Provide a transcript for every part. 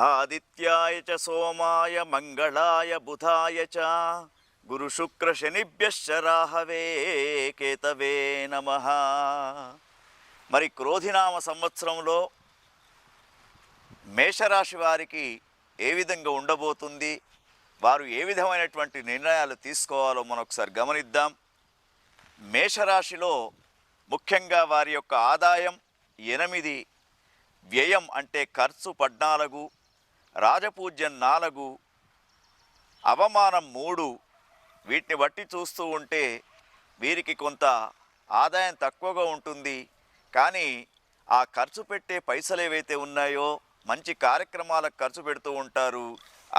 ఆదిత్యాయ చ సోమాయ మంగళాయ బుధాయ చ గురు శుక్ర శనిభ్యశ్చ రాహవే కేతవే నమః. మరి క్రోధినామ సంవత్సరంలో మేషరాశి వారికి ఏ విధంగా ఉండబోతుంది, వారు ఏ విధమైనటువంటి నిర్ణయాలు తీసుకోవాలో మనం ఒకసారి గమనిద్దాం. మేషరాశిలో ముఖ్యంగా వారి యొక్క ఆదాయం 8, వ్యయం అంటే ఖర్చు 14, రాజపూజ్యం 4, అవమానం 3. వీటిని బట్టి చూస్తూ ఉంటే వీరికి కొంత ఆదాయం తక్కువగా ఉంటుంది. కానీ ఆ ఖర్చు పెట్టే పైసలు ఏవైతే ఉన్నాయో మంచి కార్యక్రమాలకు ఖర్చు పెడుతూ ఉంటారు.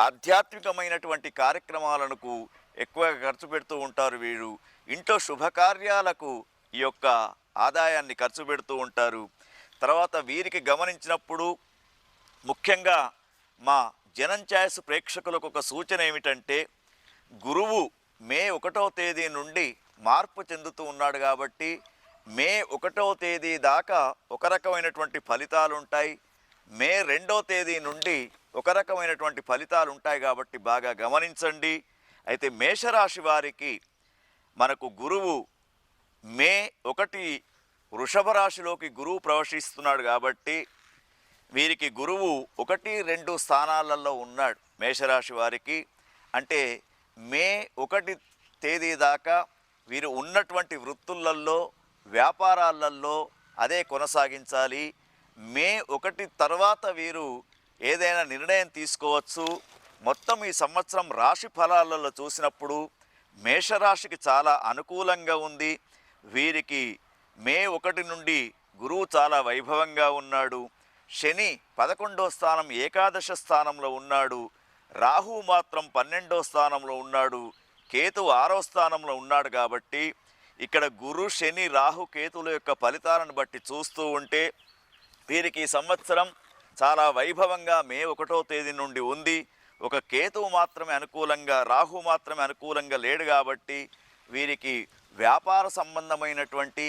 ఆధ్యాత్మికమైనటువంటి కార్యక్రమాలకు ఎక్కువగా ఖర్చు పెడుతూ ఉంటారు. వీరు ఇంట్లో శుభకార్యాలకు ఈ యొక్క ఆదాయాన్ని ఖర్చు పెడుతూ ఉంటారు. తర్వాత వీరికి గమనించినప్పుడు ముఖ్యంగా మా జనం ఛాయిస్ ప్రేక్షకులకు ఒక సూచన ఏమిటంటే, గురువు మే 1వ తేదీ నుండి మార్పు చెందుతూ ఉన్నాడు కాబట్టి మే 1వ తేదీ దాకా ఒక రకమైనటువంటి ఫలితాలు ఉంటాయి. మే 2వ తేదీ నుండి ఒక రకమైనటువంటి ఫలితాలు ఉంటాయి కాబట్టి బాగా గమనించండి. అయితే మేషరాశి వారికి మనకు గురువు మే 1 వృషభ రాశిలోకి గురువు ప్రవేశిస్తున్నాడు కాబట్టి వీరికి గురువు 1, 2 స్థానాలలో ఉన్నాడు. మేషరాశి వారికి అంటే మే 1 తేదీ దాకా వీరు ఉన్నటువంటి వృత్తులలో వ్యాపారాలలో అదే కొనసాగించాలి. మే 1 తర్వాత వీరు ఏదైనా నిర్ణయం తీసుకోవచ్చు. మొత్తం ఈ సంవత్సరం రాశి ఫలాలలో చూసినప్పుడు మేషరాశికి చాలా అనుకూలంగా ఉంది. వీరికి మే 1 నుండి గురువు చాలా వైభవంగా ఉన్నాడు. శని 11వ స్థానం ఏకాదశ స్థానంలో ఉన్నాడు. రాహు మాత్రం 12వ స్థానంలో ఉన్నాడు. కేతు 6వ స్థానంలో ఉన్నాడు. కాబట్టి ఇక్కడ గురు, శని, రాహు, కేతుల యొక్క ఫలితాలను బట్టి చూస్తూ ఉంటే వీరికి ఈ సంవత్సరం చాలా వైభవంగా మే 1వ తేదీ నుండి ఉంది. ఒక కేతువు మాత్రమే అనుకూలంగా, రాహు మాత్రమే అనుకూలంగా లేడు. కాబట్టి వీరికి వ్యాపార సంబంధమైనటువంటి,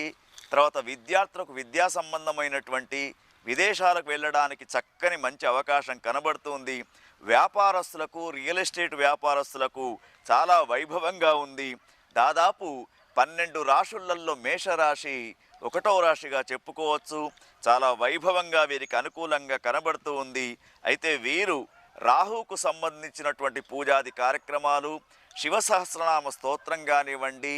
తర్వాత విద్యార్థులకు విద్యా సంబంధమైనటువంటి, విదేశాలకు వెళ్ళడానికి చక్కని మంచి అవకాశం కనబడుతుంది. వ్యాపారస్తులకు, రియల్ ఎస్టేట్ వ్యాపారస్తులకు చాలా వైభవంగా ఉంది. దాదాపు 12 రాశులలో మేషరాశి 1వ రాశిగా చెప్పుకోవచ్చు. చాలా వైభవంగా వీరికి అనుకూలంగా కనబడుతూ ఉంది. అయితే వీరు రాహుకు సంబంధించినటువంటి పూజాది కార్యక్రమాలు, శివ సహస్రనామ స్తోత్రం కానివ్వండి,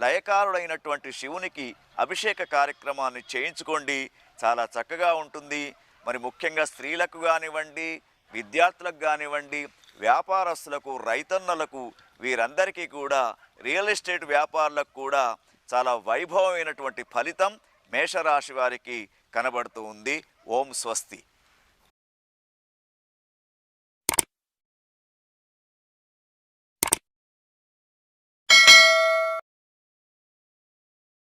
లయకారుడైనటువంటి శివునికి అభిషేక కార్యక్రమాన్ని చేయించుకోండి, చాలా చక్కగా ఉంటుంది. మరి ముఖ్యంగా స్త్రీలకు కానివ్వండి, విద్యార్థులకు కానివ్వండి, వ్యాపారస్తులకు, రైతన్నలకు, వీరందరికీ కూడా, రియల్ ఎస్టేట్ వ్యాపారులకు కూడా చాలా వైభవమైనటువంటి ఫలితం మేషరాశి వారికి కనబడుతూ ఉంది. ఓం స్వస్తి.